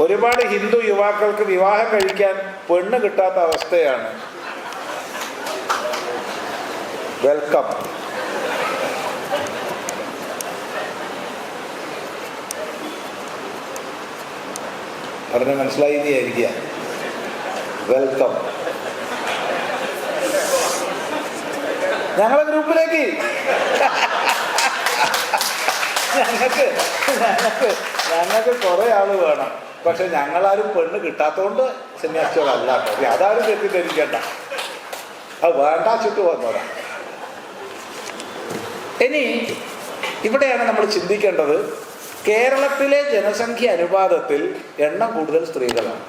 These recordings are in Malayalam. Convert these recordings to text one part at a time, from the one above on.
ഒരുപാട് ഹിന്ദു യുവാക്കൾക്ക് വിവാഹം കഴിക്കാൻ പെണ്ണ് കിട്ടാത്ത അവസ്ഥയാണ്. വെൽക്കം. പറഞ്ഞ് മനസ്സിലായി ആയിരിക്കുക. വെൽക്കം ഞങ്ങളെ ഗ്രൂപ്പിലേക്ക്. ഞങ്ങൾക്ക് കുറെ ആള് വേണം. പക്ഷെ ഞങ്ങളാരും പെണ്ണ് കിട്ടാത്തതുകൊണ്ട് സന്യാസികളല്ല. അതാരും തെറ്റിദ്ധരിക്കണ്ട. അത് വേണ്ട ചുറ്റു വന്നോടാ. ഇനി ഇവിടെയാണ് നമ്മൾ ചിന്തിക്കേണ്ടത്. കേരളത്തിലെ ജനസംഖ്യ അനുപാതത്തിൽ എണ്ണം കൂടുതൽ സ്ത്രീകളാണ്.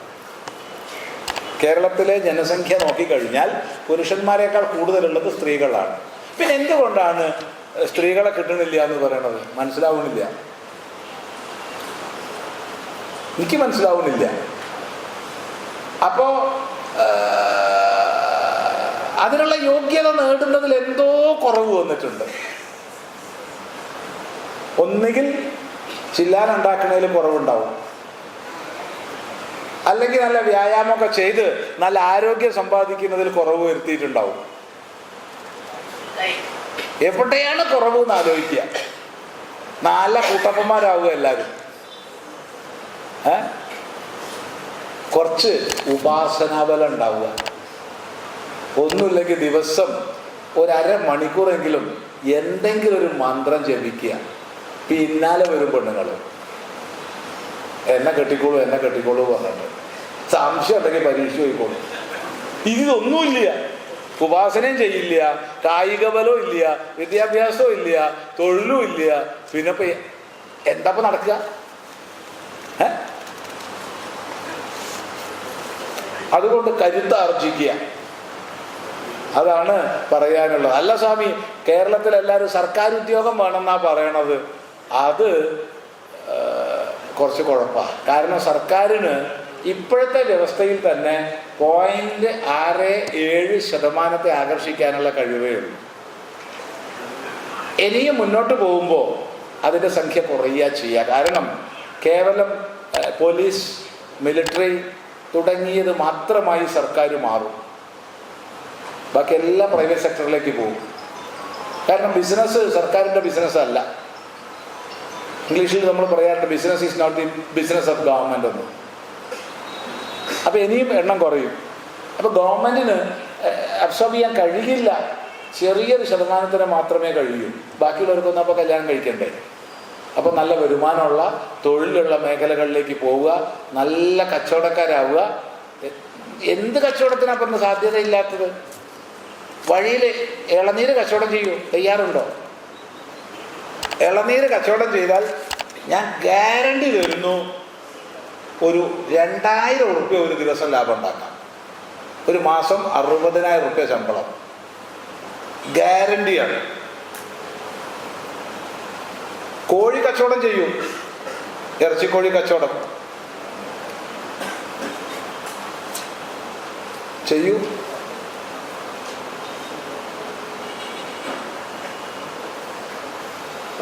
കേരളത്തിലെ ജനസംഖ്യ നോക്കിക്കഴിഞ്ഞാൽ പുരുഷന്മാരെക്കാൾ കൂടുതലുള്ളത് സ്ത്രീകളാണ്. പിന്നെ എന്തുകൊണ്ടാണ് സ്ത്രീകളെ കിട്ടണില്ല എന്ന് പറയണത്? മനസ്സിലാവുന്നില്ല. എനിക്ക് മനസ്സിലാവുന്നില്ല. അപ്പോ അതിനുള്ള യോഗ്യത നേടുന്നതിൽ എന്തോ കുറവ് വന്നിട്ടുണ്ട്. ഒന്നുകിൽ ചില്ലാനുണ്ടാക്കുന്നതിൽ കുറവുണ്ടാവും, അല്ലെങ്കിൽ നല്ല വ്യായാമമൊക്കെ ചെയ്ത് നല്ല ആരോഗ്യം സമ്പാദിക്കുന്നതിൽ കുറവ് വരുത്തിയിട്ടുണ്ടാവും. എവിടെയാണ് കുറവ് എന്ന് ആലോചിക്കുക. നല്ല കൂട്ടപ്പന്മാരാവുക എല്ലാവരും. കുറച്ച് ഉപാസനാബലം ഉണ്ടാവുക. ഒന്നുമില്ലെങ്കിൽ ദിവസം ഒരമണിക്കൂറെങ്കിലും എന്തെങ്കിലും ഒരു മന്ത്രം ജപിക്കുക. പിന്നാലെ വരും പെണ്ണുങ്ങൾ, എന്നെ കെട്ടിക്കോളൂ എന്നെ കെട്ടിക്കോളൂ പറഞ്ഞിട്ട്. സംശയം ഉണ്ടെങ്കിൽ പരീക്ഷ പോയിക്കോളൂ. ഇതൊന്നുമില്ല. ഉപാസനയും ചെയ്യില്ല, കായിക ബലവും ഇല്ല, വിദ്യാഭ്യാസവും ഇല്ല, തൊഴിലും ഇല്ല. പിന്നെ ഇപ്പൊ എന്താ നടക്കുക? അതുകൊണ്ട് കരുത്താർജിക്കുക. അതാണ് പറയാനുള്ളത്. അല്ല സ്വാമി, കേരളത്തിൽ എല്ലാവരും സർക്കാർ ഉദ്യോഗം വേണമെന്നാ പറയണത്. അത് കുറച്ച് കുഴപ്പമാണ്. കാരണം സർക്കാരിന് ഇപ്പോഴത്തെ വ്യവസ്ഥയിൽ തന്നെ 0.67% ആകർഷിക്കാനുള്ള കഴിവേ ഉള്ളൂ. ഇനിയും മുന്നോട്ട് പോകുമ്പോൾ അതിൻ്റെ സംഖ്യ കുറയുക ചെയ്യുക. കാരണം കേവലം പോലീസ്, മിലിറ്ററി തുടങ്ങിയത് മാത്രമായി സർക്കാർ മാറും. ബാക്കി എല്ലാം പ്രൈവറ്റ് സെക്ടറിലേക്ക് പോകും. കാരണം ബിസിനസ് സർക്കാരിൻ്റെ ബിസിനസ് അല്ല. ഇംഗ്ലീഷിൽ നമ്മൾ പറയാറുണ്ട്, business is not the business of government എന്ന്. അപ്പോൾ ഇനിയും എണ്ണം കുറയും. അപ്പോൾ ഗവൺമെൻറ്റിന് അബ്സോർബ് ചെയ്യാൻ കഴിയില്ല. ചെറിയൊരു ശതമാനത്തിന് മാത്രമേ കഴിയൂ. ബാക്കിയുള്ളവർക്കൊന്നും അപ്പോൾ കല്യാണം കഴിക്കണ്ടേ? അപ്പോൾ നല്ല വരുമാനമുള്ള തൊഴിലുള്ള മേഖലകളിലേക്ക് പോവുക, നല്ല കച്ചവടക്കാരാവുക. എന്ത് കച്ചവടത്തിനാണ് അപ്പം സാധ്യതയില്ലാത്തത്? വഴിയിൽ ഇളനീര് കച്ചവടം ചെയ്യൂ, തയ്യാറുണ്ടോ? ഇളനീര് കച്ചവടം ചെയ്താൽ ഞാൻ ഗ്യാരണ്ടി തരുന്നു, ഒരു 2000 റുപ്യ ഒരു ദിവസം ലാഭം ഉണ്ടാക്കാം. ഒരു മാസം 60,000 റുപ്യ ശമ്പളം ഗ്യാരണ്ടിയാണ്. കോഴി കച്ചവടം ചെയ്യൂ, ഇറച്ചിക്കോഴി കച്ചവടം ചെയ്യൂ.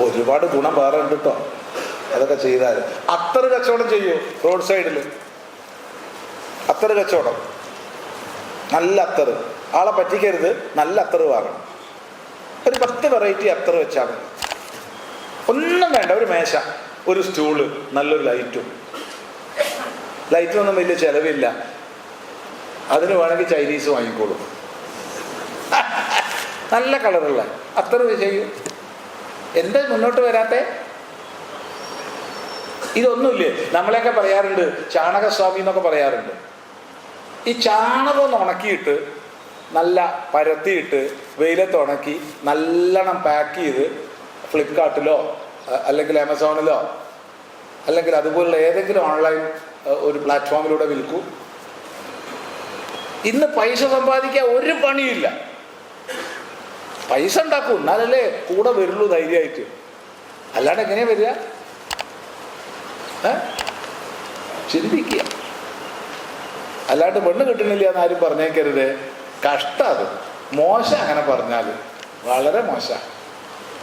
ഒരുപാട് ഗുണം വേറെ ഉണ്ട് കേട്ടോ അതൊക്കെ ചെയ്താൽ. അത്തറ് കച്ചവടം ചെയ്യൂ, റോഡ് സൈഡിൽ അത്തറ് കച്ചവടം. നല്ല അത്തറ്, ആളെ പറ്റിക്കരുത്, നല്ല അത്തറ് വാങ്ങണം. ഒരു 10 വെറൈറ്റി അത്തറ് വെച്ചാൽ മതി. ഒന്നും വേണ്ട, ഒരു മേശ, ഒരു സ്റ്റൂള്, നല്ലൊരു ലൈറ്റും. ലൈറ്റിനൊന്നും വലിയ ചിലവില്ല. അതിന് വേണമെങ്കിൽ ചൈനീസ് വാങ്ങിക്കോളൂ. നല്ല കളറുള്ള അത്തറ് ചെയ്യൂ. എന്താ മുന്നോട്ട് വരാത്തെ? ഇതൊന്നുമില്ലേ? നമ്മളെയൊക്കെ പറയാറുണ്ട് ചാണകസ്വാമി എന്നൊക്കെ പറയാറുണ്ട്. ഈ ചാണകം ഒന്ന് ഉണക്കിയിട്ട് നല്ല പരത്തിയിട്ട് വെയിലത്ത് ഉണക്കി നല്ലോണം പാക്ക് ചെയ്ത് ഫ്ലിപ്കാർട്ടിലോ അല്ലെങ്കിൽ ആമസോണിലോ അല്ലെങ്കിൽ അതുപോലുള്ള ഏതെങ്കിലും ഓൺലൈൻ ഒരു പ്ലാറ്റ്ഫോമിലൂടെ വിൽക്കൂ. ഇന്ന് പൈസ സമ്പാദിക്കാൻ ഒരു പണിയില്ല. പൈസ ഉണ്ടാക്കും, എന്നാലല്ലേ കൂടെ വരുള്ളൂ ധൈര്യമായിട്ട്. അല്ലാണ്ട് എങ്ങനെയാ വരിക? ചിന്തിക്കുക. അല്ലാണ്ട് പെണ്ണ് കിട്ടണില്ല എന്നാരും പറഞ്ഞേക്കരുത്. കഷ്ടം, അത് മോശം. അങ്ങനെ പറഞ്ഞാൽ വളരെ മോശം.